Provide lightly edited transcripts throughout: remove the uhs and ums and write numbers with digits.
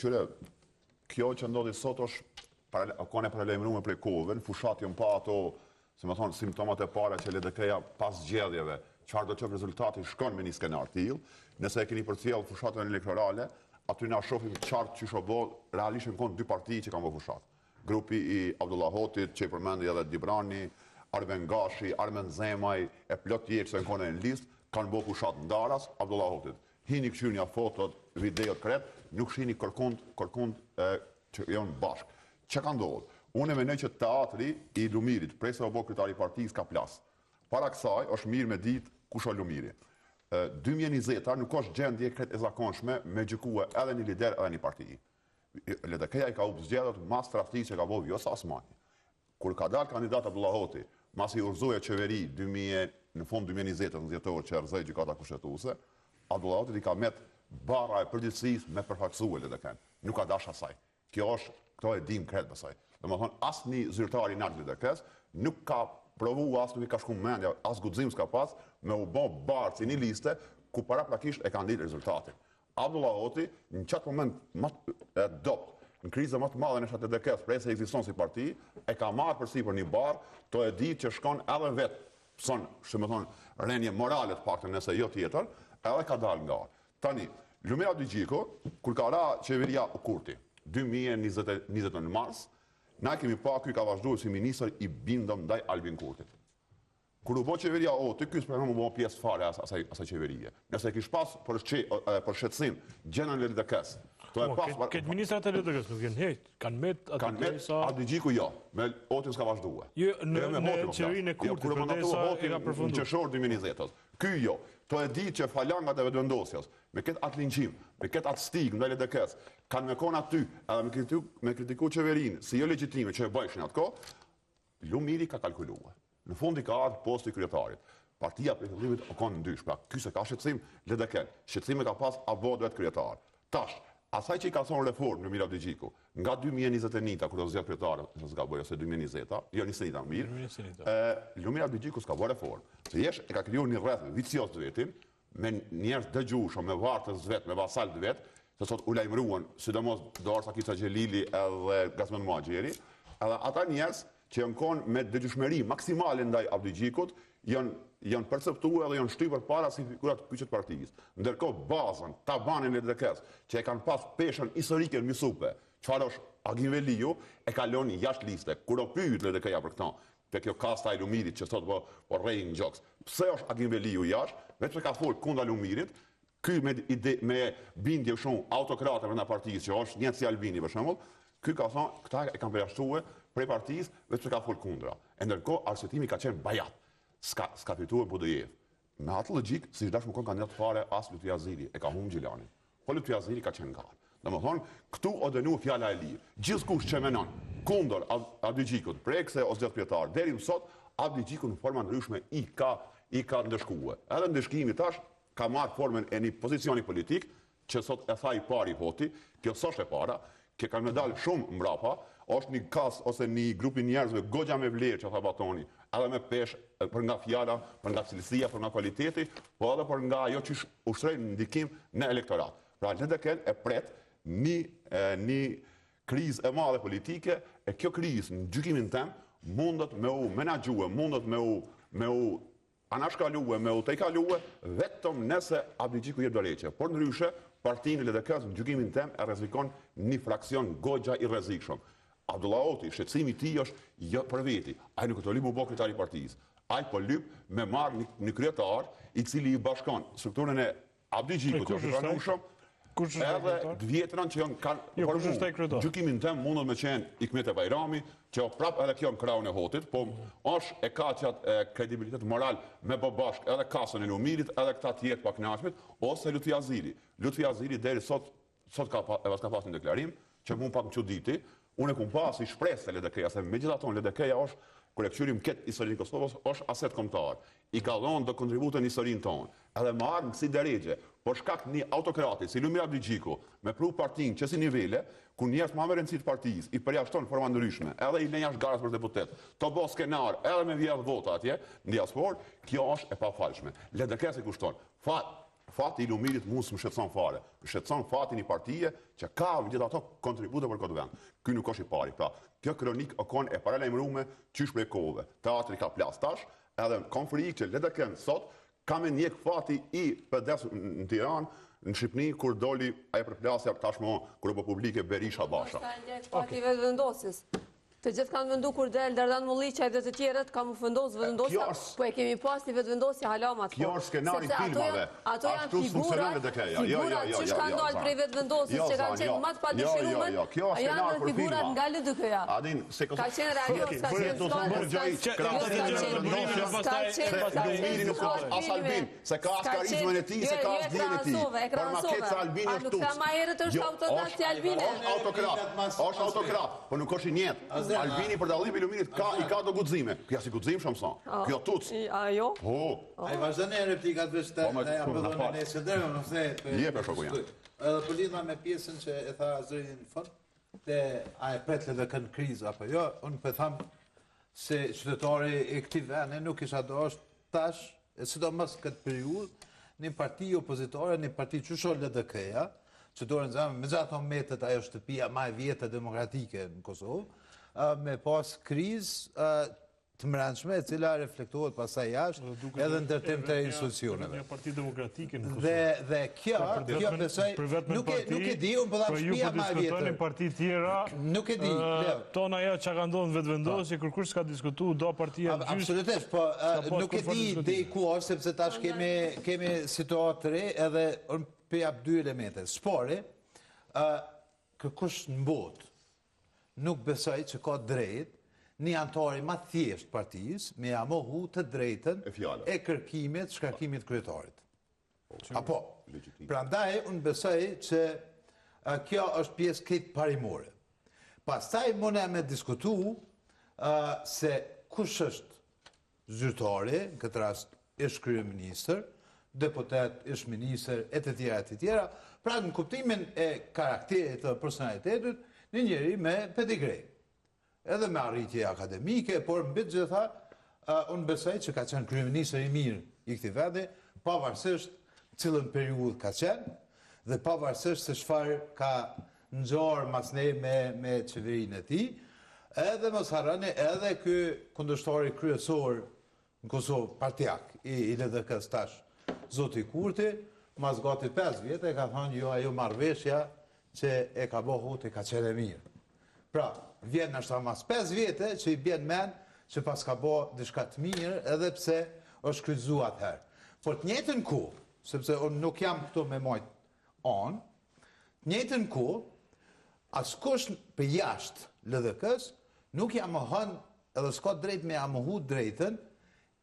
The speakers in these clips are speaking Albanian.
Qyre, kjo që ndodhi sot është ka ne paralajmëruar prej kohëve, në fushat janë pa ato, si më thonë, simptomat e para që LDK-ja pas zgjedhjeve, çfarë do të qoftë rezultati shkon me një skenar tillë. Nëse e keni përcjell fushatën elektorale, aty na shohim qartë çish u realisht në kont dy parti që kanë bërë fushat. Grupi i Abdullah Hotit, që i përmendi edhe Dibrani, Arben Gashi, Armen Zemaj, e plot tjerë që kanë në listë, kanë bërë fushat ndaras Abdullah Hotit. Hini këshirja fotot, videot kret, nuk shini kërkund që janë bashkë. Që ka ndodhur? Unë mendoj që teatri i Lumirit, presa u bë kryetari i partisë ka plas. Para kësaj është mirë me ditë kush është Lumiri. 2020 nuk është gjendje krejt e zakonshme me gjykue edhe një lider edhe një parti. LDK-ja i ka u zgjedhur mas tradhtisë që ka bëu Vjosa Osmani. Kur ka dalë kandidat Abdullah Hoti, masi urzoi qeveri në fund 2020 në dhjetor që rrezoi gjykata kushtetuese, Abdullah Hoti i ka met barra e përgjithësisë me përfaqësuar LDK-n. Nuk ka dash asaj. Këto e dim krejt besoj. Domethënë asnjë zyrtar i lartë LDK-s nuk ka provuar, as nuk i ka shku mendja, as guxim s'ka pas me u bë barë si një liste ku paraprakisht e kanë ditë rezultatin. Abdullah Hoti në çat moment më dopt, në krizën më të madhe në LDK-s, për se ekziston si parti, e ka marrë përsipër një barë, to e ditë që shkon edhe vetë, son, rënje morale të paktën nëse jo tjetër, edhe ka dalë nga. Tani, Lumira Dygjiko, kur ka ra qeveria Kurti, 2020 në mars, na kemi pa ky ka vazhduar si ministër i bindëm ndaj Albin Kurtit. Kur u bë qeveria Oti, ky s'po më bë pjesë fare asaj qeverie. Nëse kish pas për shqetësim gjendën e LDK-s. Këtë ministrat e LDK-s nuk janë heq, kanë met atë sa Dygjiko jo, me Otin s'ka vazhduar. Jo, në qeverinë e Kurtit, përderisa e ka përfunduar. Në qershor 2020. Ky jo. To e di që falangat e vendosjes, me këtë atë linçim, me këtë atë stigmë ndaj LDK-s, kanë me kon aty, edhe me kritiku qeverinë, si jo legjitime që e bëjshin atë kohë, Lumiri ka kalkuluar. Në fund i ka ardhur posti i kryetarit. Partia për fillimit o kanë ndysh, pra ky se ka shqetësim LDK-n. Shqetësime ka pas apo duhet kryetar. Tash, asaj që i ka thonë reformë Lumira Dygjiko, nga 2021 kur do zgjedh kryetar, s'ka bëj ose 2020, jo 21 mirë. Lumira Dygjiko s'ka bërë reformë. Se jesh e ka krijuar një rreth vicioz të vetin, me njerëz dëgjueshëm, me vartës vet, me vasal të vet, se sot u lajmëruan, sidomos Dorsa Kica Xhelili edhe Gazmen Muhaxheri, edhe ata njerëz që janë konë me dëgjueshmëri maksimale ndaj Abdygjikut, janë perceptuar dhe janë shtypur para si figurat kyçet partisë. Ndërkohë bazën, tabanin e LDK-s, që e kanë pas peshën historike në Misupe, çfarë është Agim Veliu, e kalon jashtë liste. Kur o pyet LDK-ja për këtë, te kjo kasta e Lumirit që sot po rrej në gjoks. Pse është Agim Veliu jashtë? Vetëm se ka folur kundër Lumirit, ky me bindje shumë autokrate brenda partisë, që është një si Albini për shembull, ky ka thonë, këta e kanë përjashtuar prej partisë, vetëm se ka folur kundra. E ndërkohë arsyetimi ka qenë bajat. S'ka fituar Budajev. Me atë logjik, si dash më kon kandidat fare as Lutfi Aziri, e ka humbur Gjilanin. Po Lutfi Aziri ka qenë garë. Domethënë, këtu o dënuar fjala e lirë. Gjithkusht që menon kundër Abdygjikut, prekse ose zgjedh kryetar, deri më sot Abdygjiko në forma ndryshme i ka ndëshkuar. Edhe ndëshkimi tash ka marrë formën e një pozicioni politik që sot e tha i pari Hoti, kjo s'është e para, që kanë me dalë shumë mbrapa, është një kas ose një grupi njerëzve goxha me vlerë që tha Batoni, edhe me pesh për nga fjala, për nga cilësia, për nga kvaliteti, po edhe për nga ajo që ushtrojnë ndikim në elektorat. Pra LDK e pret një krizë e madhe politike, e kjo krizë në gjykimin tem mundet me u menaxhue, mundet me u anashkalue, me u tejkalue, vetëm nëse Abdygjiku jep dorëheqje. Por ndryshe, partinë e LDK-s në gjykimin tem e rrezikon një fraksion goxha i rrezikshëm. Abdullah Hoti, shqetësimi i tij është jo për veti. Ai nuk do limu bë kryetari i partisë. Ai po lyp me marr një kryetar i cili i bashkon strukturën e Abdygjikut, që është pranueshëm, edhe të vjetrën që kanë gjykimin tem mundet me qenë Hikmet Bajrami, që prapë edhe kjo në krahun e Hotit, po është e ka qatë kredibilitet moral me bë bashk edhe kasën e Lumirit, edhe këta tjerë pa kënaqshmit, ose Lutfi Aziri. Lutfi Aziri deri sot ka pas një deklarim që mund pak më çuditi. Unë e kum pas i shpresë se LDK-ja, se megjithatë LDK-ja është, kur e këshyrim këtë historinë Kosovës, është aset kombëtar. I ka dhënë do kontribute në historinë tonë. Edhe më ardhmë si deregje, por shkak një autokrati, si Lumira Dygjiko, me pru partinë që si nivele, ku njerëz më rëndësi të partisë, i përjashton forma ndryshme, edhe i lën jashtë garës për deputet, të bë skenar, edhe me vjedh vota atje, në diasporë, kjo është e pafalshme. LDK-ja se kushton. fati i Lumirit mund s'më shqetëson fare. Më shqetëson fati një partije që ka gjithë ato kontribute për këtë vend. Ky nuk është i pari. Pra, kjo kronik o kon e paralajmëruar qysh prej kohëve. Teatri ka plas tash, edhe konfrikë që le të kenë sot, ka me njek fati i PD-s në Tiranë, në Shqipëni, kur doli ajo përplasja tashmë grupe publike Berisha Basha. Fati i vetëvendosjes. Të gjithë kanë vendu kur del Dardan Mulliqaj dhe të tjerët ka mu vendos vetëvendosja, po e kemi pas një vetëvendosje halamat. Kjo është skenari filmave. Ato janë figurat që kanë dalë prej vetëvendosjes që kanë qenë matë pa dëshirumen, a janë dhe figurat nga LDK-ja. Ka qenë Rajos, ka qenë Albin, se ka as karizmën e tij, se ka as dijen e tij. Por Maketa Albini është nuk tha ma herët është autodat si Albini. Është autokrat, po nuk është i njëjtë. Albini për dallim i Luminit i ka do guxime. Kjo si guxim shumë sa. Kjo tuc. Ajo? Ai vazhdon e replikat veç të ja bëdhon nesër deri më the. Jep shoku jam. Edhe po lidha me pjesën që e tha Azrin në fund, te a e pret edhe kën krizë apo jo, unë po them se qytetari e këtij vendi nuk isha dosh tash, sidomos këtë periudhë, një parti opozitore, një parti çuço LDK-ja, që dorën zamë, me gjatë metet ajo shtëpia ma e vjetë demokratike në Kosovë, me pas krizë të mbrëmshme e cila reflektohet pastaj jashtë edhe në ndërtim të institucioneve. Një parti demokratike në Kosovë. Dhe kjo besoj nuk e di, unë po dha shtëpia ma e vjetër. Një parti tjera. Nuk e di. Tona ajo çka ka ndodhur vetëvendosje, kërkush s'ka diskutuar, do partia gjysh. Absolutisht, po nuk e di deri ku është sepse tash kemi situatë të re edhe unë po jap dy elemente. Spori, kërkush në botë nuk besoj që ka drejt një antari ma thjesht partijës me mohu të drejtën e kërkimit, shkarkimit kryetarit. Apo, prandaj unë besoj që kjo është pjesë këtë parimore. Pastaj mëne me diskutu se kush është zyrtari, në këtë rast ish kryeministër, deputet, ish ministër, e të tjera, pra në kuptimin e karakterit dhe personalitetit, një njeri me pedigrej, edhe me arritje akademike, por mbi të gjitha, unë besoj që ka qenë kryeministër i mirë i këtij vendi, pavarësisht cilën periudhë ka qenë, dhe pavarësisht se çfarë ka ngjarë mas ne me qeverinë e tij, edhe mos harroni edhe ky kundërshtari kryesor në Kosovë, partijak i LDK-s tash, zoti Kurti, mas gati 5 vjetë e ka thënë jo ajo marrëveshja që e ka bohut e ka qenë mirë. Pra, vjen nështë mas 5 vjetë që i bjen men që pas ka bo dishka të mirë edhe pse është kryzu atëherë. Por të njëjtën kohë, sepse unë nuk jam këtu me mojt anë, të njëjtën kohë, askush për jashtë LDK-s nuk jam më hënë edhe s'ka drejt me amohu drejtën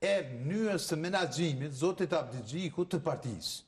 e mënyrës së menaxhimit zotit Abdigjiku të partisë.